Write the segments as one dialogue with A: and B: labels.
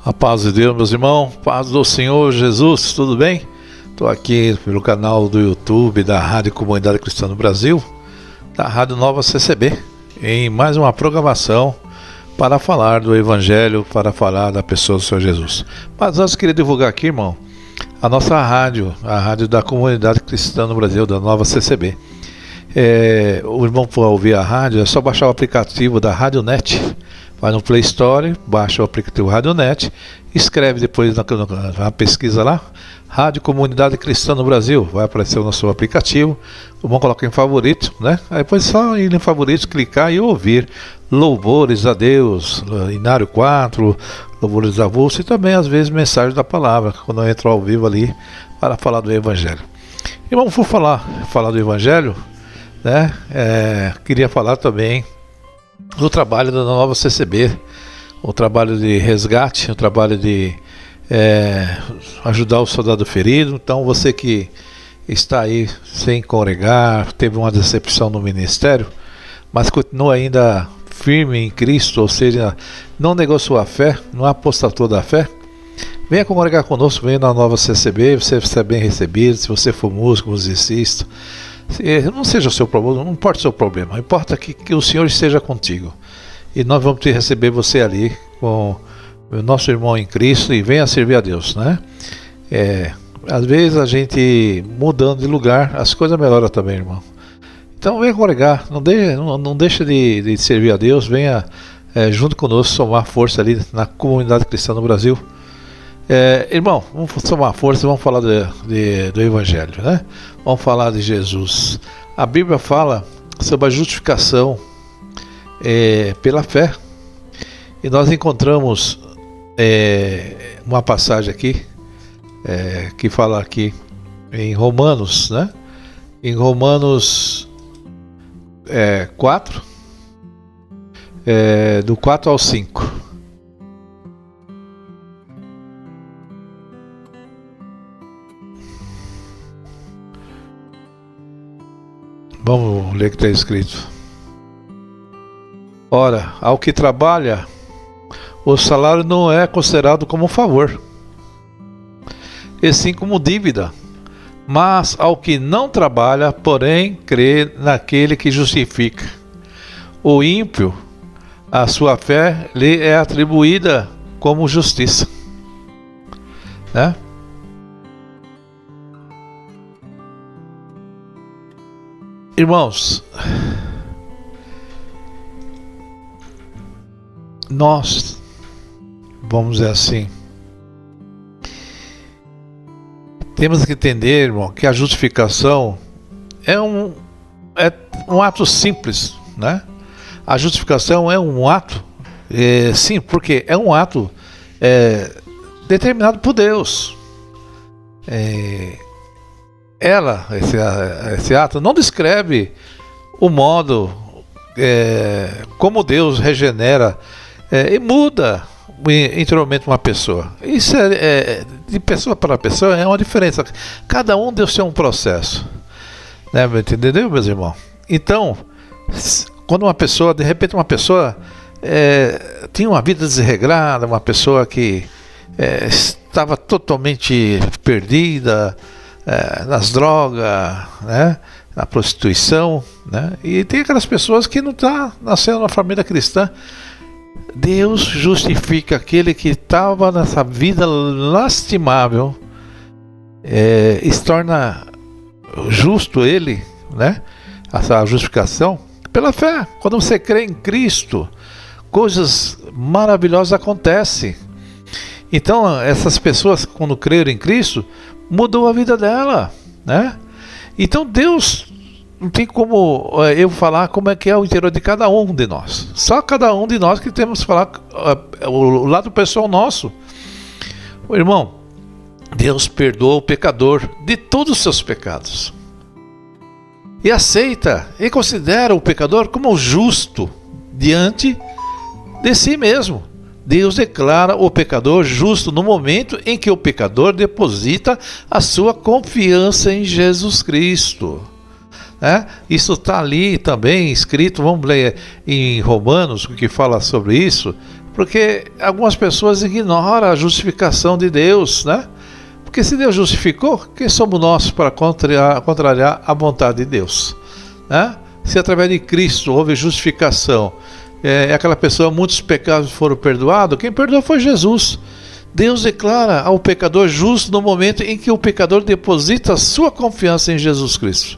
A: A paz de Deus, meus irmãos, paz do Senhor Jesus, tudo bem? Estou aqui pelo canal do YouTube da Rádio Comunidade Cristã do Brasil, da Rádio Nova CCB, em mais uma programação para falar do Evangelho, para falar da pessoa do Senhor Jesus. Mas antes queria divulgar aqui, irmão, a nossa rádio, a Rádio da Comunidade Cristã do Brasil, da Nova CCB. O irmão for ouvir a rádio, é só baixar o aplicativo da RádioNet. Vai no Play Store, baixa o aplicativo RádioNet, escreve depois na pesquisa lá, Rádio Comunidade Cristã no Brasil, vai aparecer o nosso aplicativo, vamos colocar em favorito, né? Aí depois só ir em favorito, clicar e ouvir louvores a Deus, Inário 4, louvores avulsos e também às vezes mensagens da palavra, quando eu entro ao vivo ali para falar do Evangelho. E vamos falar do Evangelho, né? Queria falar também do trabalho da Nova CCB, o trabalho de resgate, o trabalho de ajudar o soldado ferido. Então você que está aí sem congregar, teve uma decepção no ministério, mas continua ainda firme em Cristo, ou seja, não negociou a fé, não apostatou da fé, venha congregar conosco, venha na Nova CCB, você vai ser bem recebido. Se você for músico, musicista, não seja o seu problema, não importa o seu problema, importa que o Senhor esteja contigo. E nós vamos te receber você ali com o nosso irmão em Cristo e venha servir a Deus, né? Às vezes a gente mudando de lugar, as coisas melhoram também, irmão. Então venha congregar, não deixa de servir a Deus, venha junto conosco somar força ali na Comunidade Cristã no Brasil. Irmão, vamos somar força, vamos falar do Evangelho, né? Vamos falar de Jesus. A Bíblia fala sobre a justificação pela fé. E nós encontramos uma passagem aqui, que fala aqui em Romanos, né? Em Romanos 4, do 4 ao 5. Vamos ler o que está escrito. Ora, ao que trabalha, o salário não é considerado como favor, e sim como dívida. Mas ao que não trabalha, porém, crê naquele que justifica o ímpio, a sua fé lhe é atribuída como justiça, né? Irmãos, nós, vamos dizer assim, temos que entender, irmão, que a justificação é um ato simples, né? A justificação é um ato, sim, porque é um ato determinado por Deus. Esse ato não descreve o modo como Deus regenera e muda interiormente uma pessoa. Isso de pessoa para pessoa é uma diferença. Cada um deve ser um processo, né? Entendeu, meus irmãos? Então, quando uma pessoa, de repente uma pessoa tinha uma vida desregrada, uma pessoa que estava totalmente perdida, nas drogas, né? Na prostituição, né? E tem aquelas pessoas que não estão nascendo na família cristã. Deus justifica aquele que estava nessa vida lastimável, se torna justo ele, né? Essa justificação pela fé. Quando você crê em Cristo, coisas maravilhosas acontecem. Então essas pessoas, quando creram em Cristo, mudou a vida dela, né? Então Deus não tem como eu falar como é que é o interior de cada um de nós. Só cada um de nós que temos que falar o lado pessoal nosso. Irmão, Deus perdoa o pecador de todos os seus pecados. E aceita e considera o pecador como justo diante de si mesmo. Deus declara o pecador justo no momento em que o pecador deposita a sua confiança em Jesus Cristo. Isso está ali também escrito, vamos ler em Romanos, o que fala sobre isso, Porque algumas pessoas ignoram a justificação de Deus, né? Porque se Deus justificou, quem somos nós para contrariar a vontade de Deus, né? Se através de Cristo houve justificação, aquela pessoa, muitos pecados foram perdoados, quem perdoou foi Jesus. Deus declara ao pecador justo no momento em que o pecador deposita a sua confiança em Jesus Cristo.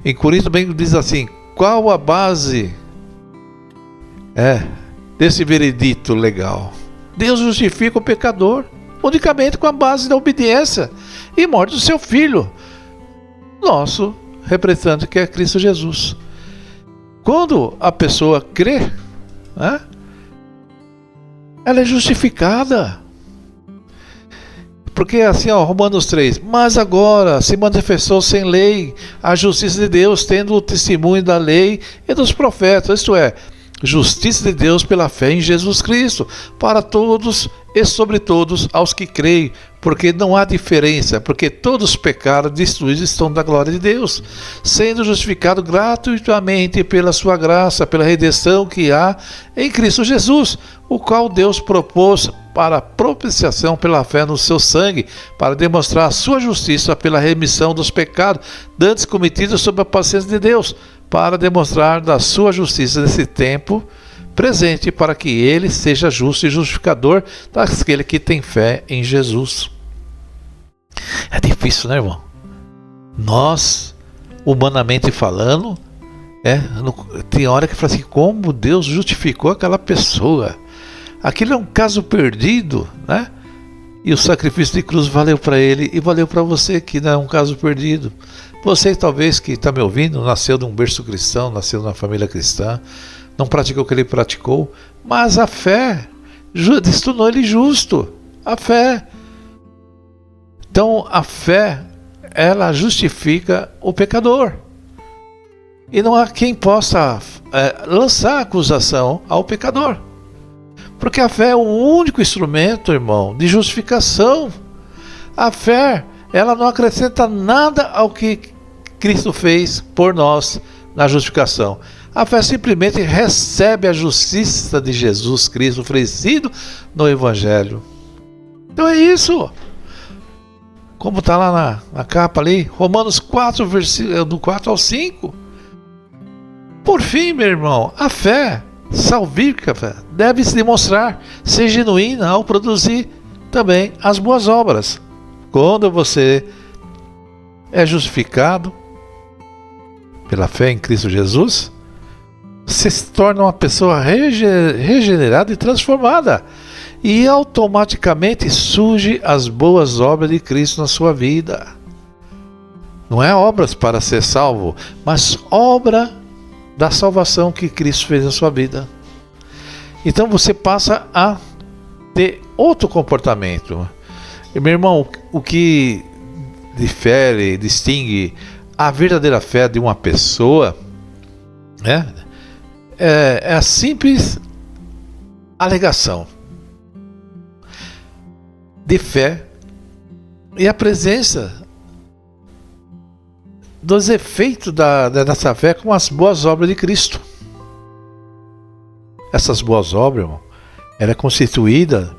A: Em Coríntios bem diz assim: qual a base desse veredito legal? Deus justifica o pecador unicamente com a base da obediência e morte do seu Filho, nosso representante, que é Cristo Jesus. Quando a pessoa crê, né, ela é justificada. Porque assim, Romanos 3, mas agora se manifestou sem lei a justiça de Deus, tendo o testemunho da lei e dos profetas, isto é, justiça de Deus pela fé em Jesus Cristo, para todos e sobre todos aos que creem, porque não há diferença, porque todos pecaram, destruídos estão da glória de Deus, sendo justificado gratuitamente pela sua graça, pela redenção que há em Cristo Jesus, o qual Deus propôs para propiciação pela fé no seu sangue, para demonstrar a sua justiça pela remissão dos pecados dantes cometidos sob a paciência de Deus, para demonstrar da sua justiça nesse tempo presente, para que ele seja justo e justificador daquele que tem fé em Jesus. É difícil, né, irmão? Nós, humanamente falando, tem hora que fala assim, como Deus justificou aquela pessoa? Aquilo é um caso perdido, né? E o sacrifício de cruz valeu para ele e valeu para você, que não é um caso perdido. Você talvez que está me ouvindo, nasceu de um berço cristão, nasceu numa família cristã, não praticou o que ele praticou, mas a fé tornou ele justo. A fé. Então a fé, ela justifica o pecador. E não há quem possa lançar acusação ao pecador. Porque a fé é o único instrumento, irmão, de justificação. A fé, ela não acrescenta nada ao que Cristo fez por nós na justificação. A fé simplesmente recebe a justiça de Jesus Cristo oferecido no Evangelho. Então é isso. Como está lá na capa ali, Romanos 4, do 4 ao 5. Por fim, meu irmão, a fé salvífica deve se demonstrar ser genuína ao produzir também as boas obras. Quando você é justificado pela fé em Cristo Jesus, você se torna uma pessoa regenerada e transformada, e automaticamente surgem as boas obras de Cristo na sua vida. Não é obras para ser salvo, mas obra da salvação que Cristo fez na sua vida. Então você passa a ter outro comportamento. E, meu irmão, o que distingue a verdadeira fé de uma pessoa é a simples alegação de fé e a presença dos efeitos dessa fé com as boas obras de Cristo. Essas boas obras, irmão, ela é constituída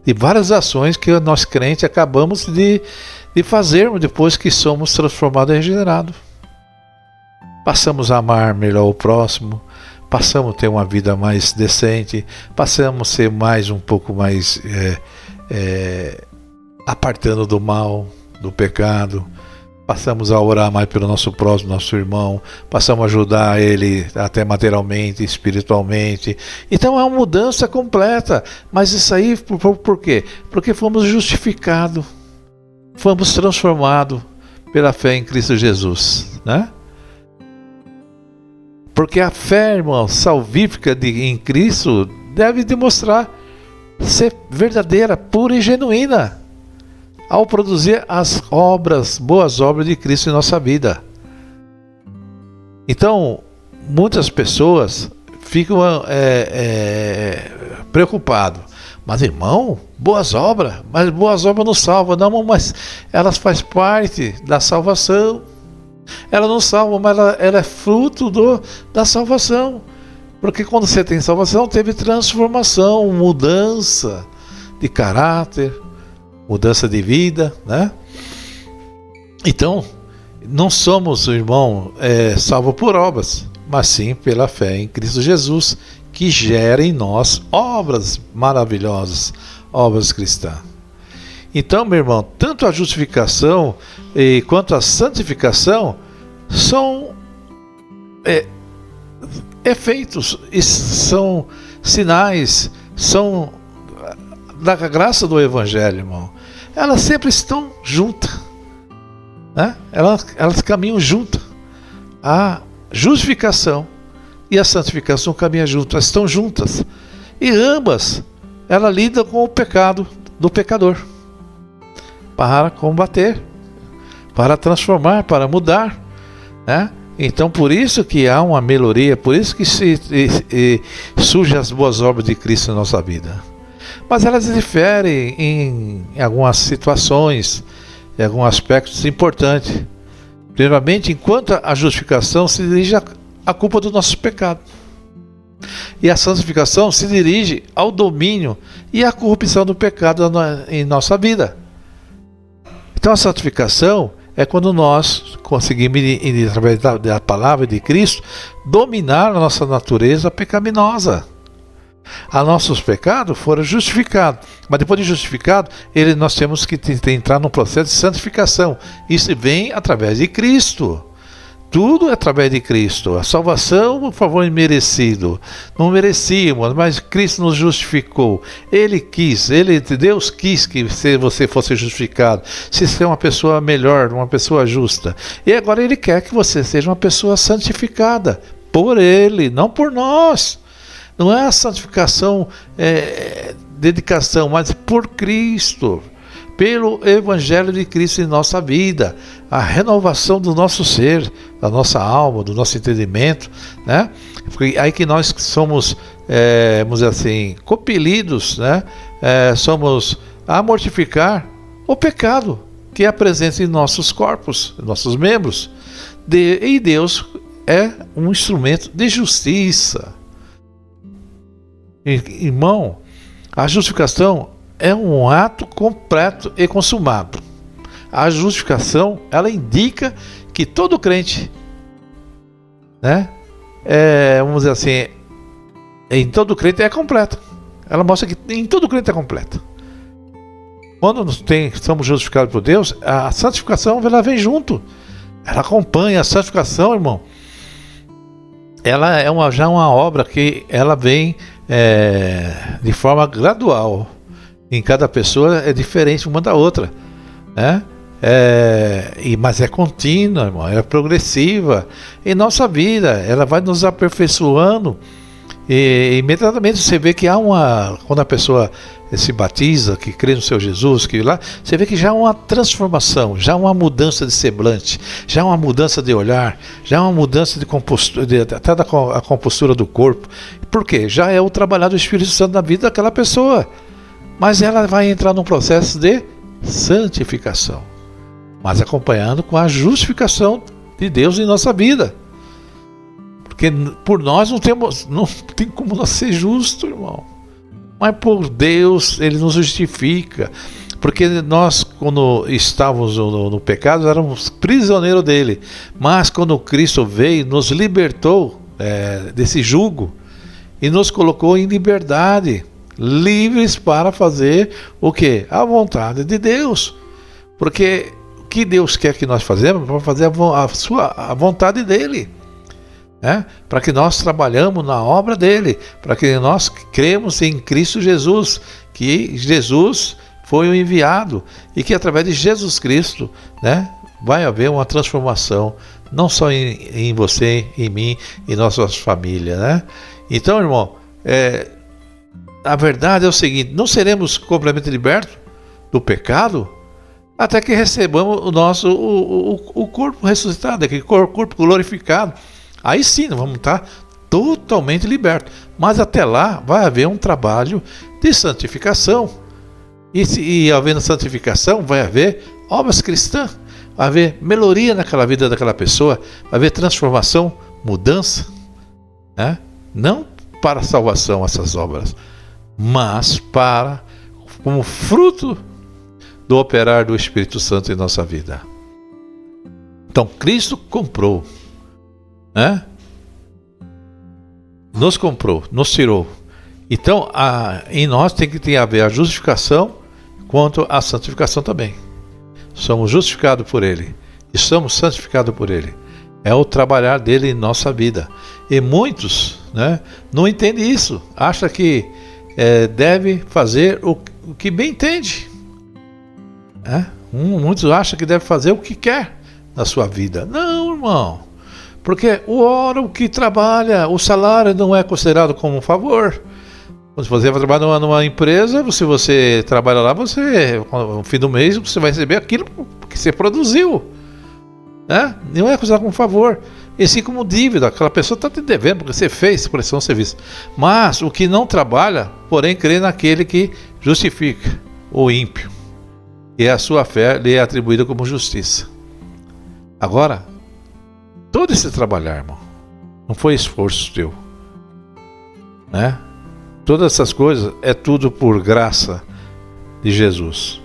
A: de várias ações que nós crentes acabamos de fazermos depois que somos transformados e regenerados. Passamos a amar melhor o próximo, passamos a ter uma vida mais decente, passamos a ser um pouco mais apartando do mal, do pecado, passamos a orar mais pelo nosso próximo, nosso irmão, passamos a ajudar ele até materialmente, espiritualmente. Então é uma mudança completa, mas isso aí por quê? Porque fomos justificados, fomos transformados pela fé em Cristo Jesus, né? Porque a fé, irmão, salvífica em Cristo deve demonstrar ser verdadeira, pura e genuína ao produzir as boas obras de Cristo em nossa vida. Então, muitas pessoas ficam preocupadas. Mas, irmão, boas obras não salvam. Não, mas elas fazem parte da salvação. Ela não salva, mas ela é fruto da salvação. Porque quando você tem salvação, teve transformação, mudança de caráter, mudança de vida, né? Então, não somos, irmão, salvos por obras, mas sim pela fé em Cristo Jesus, que gera em nós obras maravilhosas, obras cristãs. Então, meu irmão, tanto a justificação quanto a santificação são efeitos, são sinais, são da graça do Evangelho, irmão. Elas sempre estão juntas, né? Elas caminham juntas. A justificação e a santificação caminham juntas, elas estão juntas. E ambas, elas lidam com o pecado do pecador, para combater, para transformar, para mudar, né? Então, por isso que há uma melhoria, por isso que surgem as boas obras de Cristo na nossa vida. Mas elas diferem em algumas situações, em alguns aspectos importantes. Primeiramente, enquanto a justificação se dirige à culpa do nosso pecado, e a santificação se dirige ao domínio e à corrupção do pecado em nossa vida. Então, a santificação é quando nós conseguimos, através da palavra de Cristo, dominar a nossa natureza pecaminosa. A nossos pecados foram justificados, mas depois de justificado, nós temos que entrar num processo de santificação. Isso vem através de Cristo. Tudo é através de Cristo. A salvação, por favor, imerecido. Não merecíamos, mas Cristo nos justificou. Ele quis, Deus quis que você fosse justificado. Se você é uma pessoa melhor, uma pessoa justa. E agora Ele quer que você seja uma pessoa santificada. Por Ele, não por nós. Não é a santificação, dedicação, mas por Cristo. Pelo Evangelho de Cristo em nossa vida, a renovação do nosso ser, da nossa alma, do nosso entendimento, né? Porque aí que nós somos, vamos dizer assim, compelidos, né? Somos a mortificar o pecado que é presente em nossos corpos, em nossos membros. E Deus é um instrumento de justiça. Irmão, a justificação é um ato completo e consumado. A justificação, ela indica que todo crente, né, vamos dizer assim, em todo crente é completo. Ela mostra que em todo crente é completo. Quando somos justificados por Deus, a santificação ela vem junto. Ela acompanha a santificação, irmão. Ela é já uma obra que ela vem de forma gradual. Em cada pessoa é diferente uma da outra, né? Mas é contínua, irmão, é progressiva. Em nossa vida, ela vai nos aperfeiçoando. E imediatamente você vê que quando a pessoa se batiza, que crê no seu Jesus, você vê que já há uma transformação, já há uma mudança de semblante, já há uma mudança de olhar, já há uma mudança de compostura, até a compostura do corpo. Por quê? Já é o trabalhar do Espírito Santo na vida daquela pessoa. Mas ela vai entrar num processo de santificação, mas acompanhando com a justificação de Deus em nossa vida. Porque por nós não tem como nós ser justos, irmão. Mas por Deus, Ele nos justifica. Porque nós, quando estávamos no pecado, éramos prisioneiros dele. Mas quando Cristo veio, nos libertou desse jugo e nos colocou em liberdade. Livres para fazer o quê? A vontade de Deus. Porque o que Deus quer que nós fazemos? Para fazer a vontade dEle. Né? Para que nós trabalhamos na obra dEle. Para que nós cremos em Cristo Jesus. Que Jesus foi o enviado. E que através de Jesus Cristo, né, vai haver uma transformação. Não só em você, em mim, em nossas famílias. Né? Então, irmão, a verdade é o seguinte: não seremos completamente libertos do pecado até que recebamos o corpo ressuscitado, aquele corpo glorificado. Aí sim, nós vamos estar totalmente libertos. Mas até lá vai haver um trabalho de santificação. E havendo santificação, vai haver obras cristãs, vai haver melhoria naquela vida daquela pessoa, vai haver transformação, mudança, né? Não para a salvação essas obras, mas para como fruto do operar do Espírito Santo em nossa vida. Então Cristo comprou, né? Nos comprou, nos tirou. Então em nós tem que haver a justificação quanto a santificação também. Somos justificados por Ele e somos santificados por Ele. É o trabalhar dele em nossa vida. E muitos, né, não entendem isso. Acham que deve fazer o que bem entende. Muitos acham que deve fazer o que quer na sua vida. Não, irmão. Porque o que trabalha, o salário não é considerado como um favor. Se você vai trabalhar numa empresa, se você trabalha lá, no fim do mês, você vai receber aquilo que você produziu. Não é considerado como um favor. E assim como dívida, aquela pessoa está te devendo porque você fez prestação de serviço. Mas o que não trabalha, porém crê naquele que justifica o ímpio. E a sua fé lhe é atribuída como justiça. Agora, todo esse trabalhar, irmão, não foi esforço teu. Todas essas coisas é tudo por graça de Jesus.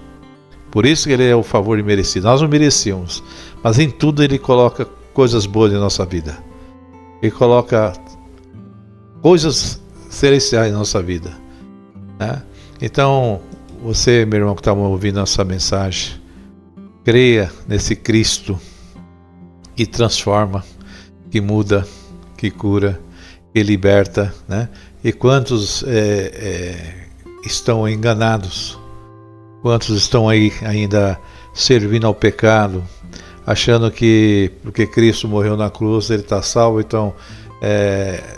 A: Por isso que Ele é o favor imerecido. Nós não merecíamos, mas em tudo Ele coloca coisas boas em nossa vida. Ele coloca coisas celestiais em nossa vida. Então, você, meu irmão, que está ouvindo essa mensagem, creia nesse Cristo que transforma, que muda, que cura, que liberta, E quantos estão enganados? Quantos estão aí ainda servindo ao pecado, achando que porque Cristo morreu na cruz ele está salvo, então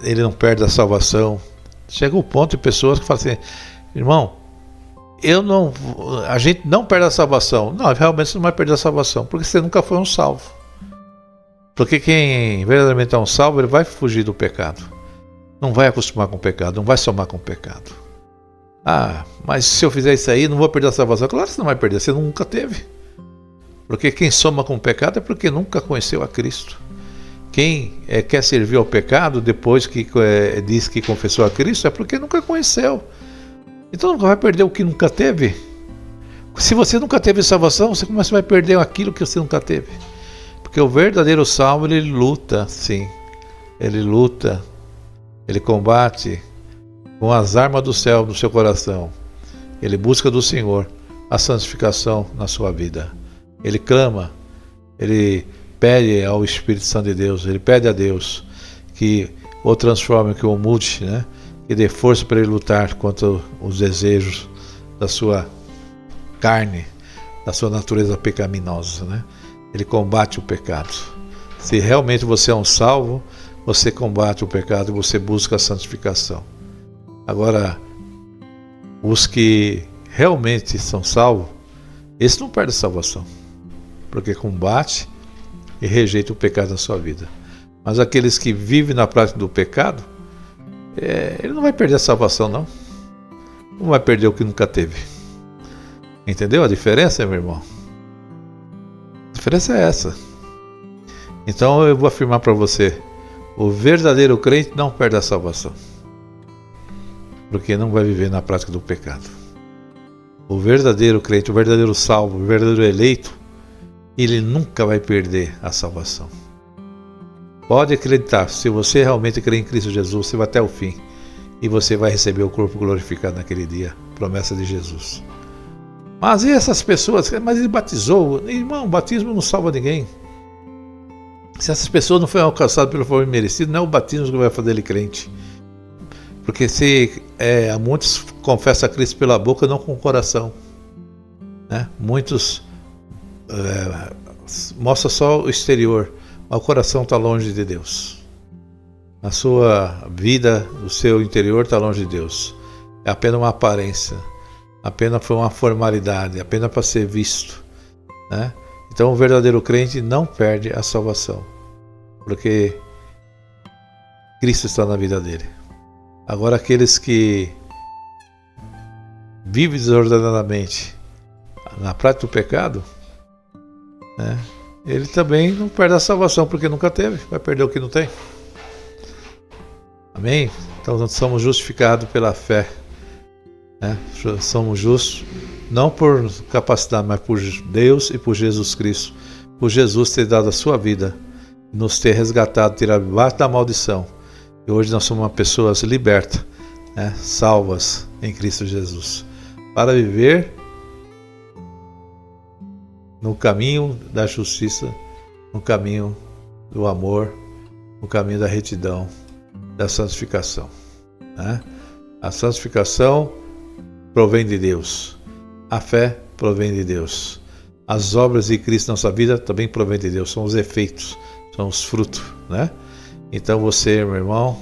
A: ele não perde a salvação. Chega o ponto de pessoas que falam assim: irmão, a gente não perde a salvação. Não, realmente você não vai perder a salvação, porque você nunca foi um salvo. Porque quem verdadeiramente é um salvo, ele vai fugir do pecado. Não vai acostumar com o pecado, não vai somar com o pecado. Mas se eu fizer isso aí, não vou perder a salvação. Claro que você não vai perder, você nunca teve. Porque quem soma com o pecado é porque nunca conheceu a Cristo. Quem quer servir ao pecado depois que diz que confessou a Cristo é porque nunca conheceu. Então nunca vai perder o que nunca teve. Se você nunca teve salvação, você começa a perder aquilo que você nunca teve. Porque o verdadeiro salvo, ele luta, sim. Ele luta, ele combate com as armas do céu no seu coração. Ele busca do Senhor a santificação na sua vida. Ele clama, ele pede ao Espírito Santo de Deus, ele pede a Deus que o transforme, que o mude, que dê força para ele lutar contra os desejos da sua carne, da sua natureza pecaminosa, Ele combate o pecado. Se realmente você é um salvo, você combate o pecado e você busca a santificação. Agora, os que realmente são salvos, esses não perdem a salvação, porque combate e rejeita o pecado na sua vida. Mas aqueles que vivem na prática do pecado, ele não vai perder a salvação, não. Não vai perder o que nunca teve. Entendeu a diferença, meu irmão? A diferença é essa. Então eu vou afirmar para você: o verdadeiro crente não perde a salvação, porque não vai viver na prática do pecado. O verdadeiro crente, o verdadeiro salvo, o verdadeiro eleito, ele nunca vai perder a salvação. Pode acreditar, se você realmente crê em Cristo Jesus, você vai até o fim e você vai receber o corpo glorificado naquele dia, promessa de Jesus. Mas e essas pessoas? Mas ele batizou. Irmão, o batismo não salva ninguém. Se essas pessoas não forem alcançadas pelo favor merecido, não é o batismo que vai fazer ele crente. Porque se muitos confessam a Cristo pela boca, não com o coração. Muitos mostram só o exterior, mas o coração está longe de Deus. A sua vida, o seu interior está longe de Deus. É apenas uma aparência, apenas foi uma formalidade, apenas para ser visto. Então o verdadeiro crente não perde a salvação, porque Cristo está na vida dele. Agora aqueles que vivem desordenadamente na prática do pecado, ele também não perde a salvação, porque nunca teve, vai perder o que não tem. Amém? Então nós somos justificados pela fé, né? Somos justos não por capacidade, mas por Deus e por Jesus Cristo. Por Jesus ter dado a sua vida, nos ter resgatado, tirado debaixo da maldição. E hoje nós somos uma pessoas libertas, né? Salvas em Cristo Jesus, para viver no caminho da justiça, no caminho do amor, no caminho da retidão, da santificação, né? A santificação provém de Deus, a fé provém de Deus, as obras de Cristo na nossa vida também provém de Deus, são os efeitos, são os frutos, né? Então você, meu irmão,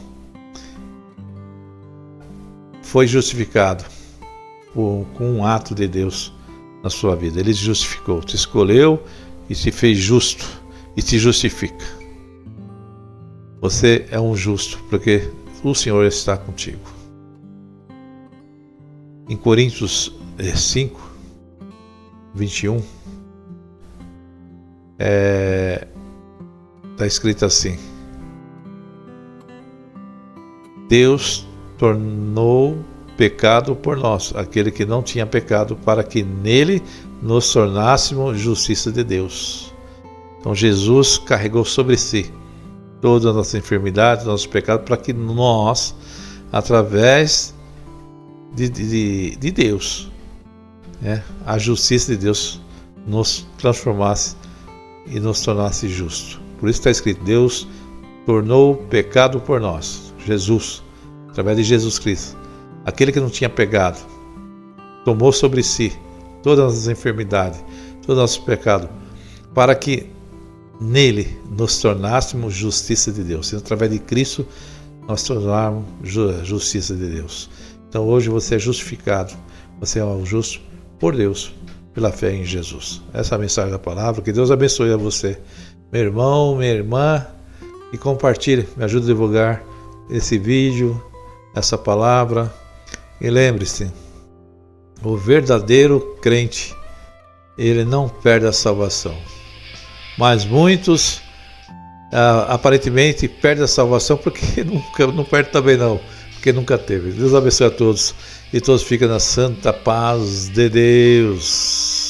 A: foi justificado com um ato de Deus na sua vida. Ele te justificou, te escolheu e te fez justo e te justifica. Você é um justo porque o Senhor está contigo. Em Coríntios 5, 21, está escrito assim: Deus tornou pecado por nós, aquele que não tinha pecado, para que nele nos tornássemos justiça de Deus. Então Jesus carregou sobre si todas as nossas enfermidades, nossos pecados, para que nós, através de Deus, né, a justiça de Deus nos transformasse e nos tornasse justos. Por isso está escrito: Deus tornou pecado por nós, Jesus, através de Jesus Cristo, aquele que não tinha pecado, tomou sobre si todas as enfermidades, todos os nossos pecados, para que nele nos tornássemos justiça de Deus. E através de Cristo nós tornarmos justiça de Deus. Então hoje você é justificado, você é um justo por Deus, pela fé em Jesus. Essa é a mensagem da palavra. Que Deus abençoe a você, meu irmão, minha irmã, e compartilhe, me ajude a divulgar esse vídeo, essa palavra. E lembre-se, o verdadeiro crente, ele não perde a salvação. Mas muitos aparentemente perdem a salvação porque não perde também não, porque nunca teve. Deus abençoe a todos e todos fiquem na santa paz de Deus.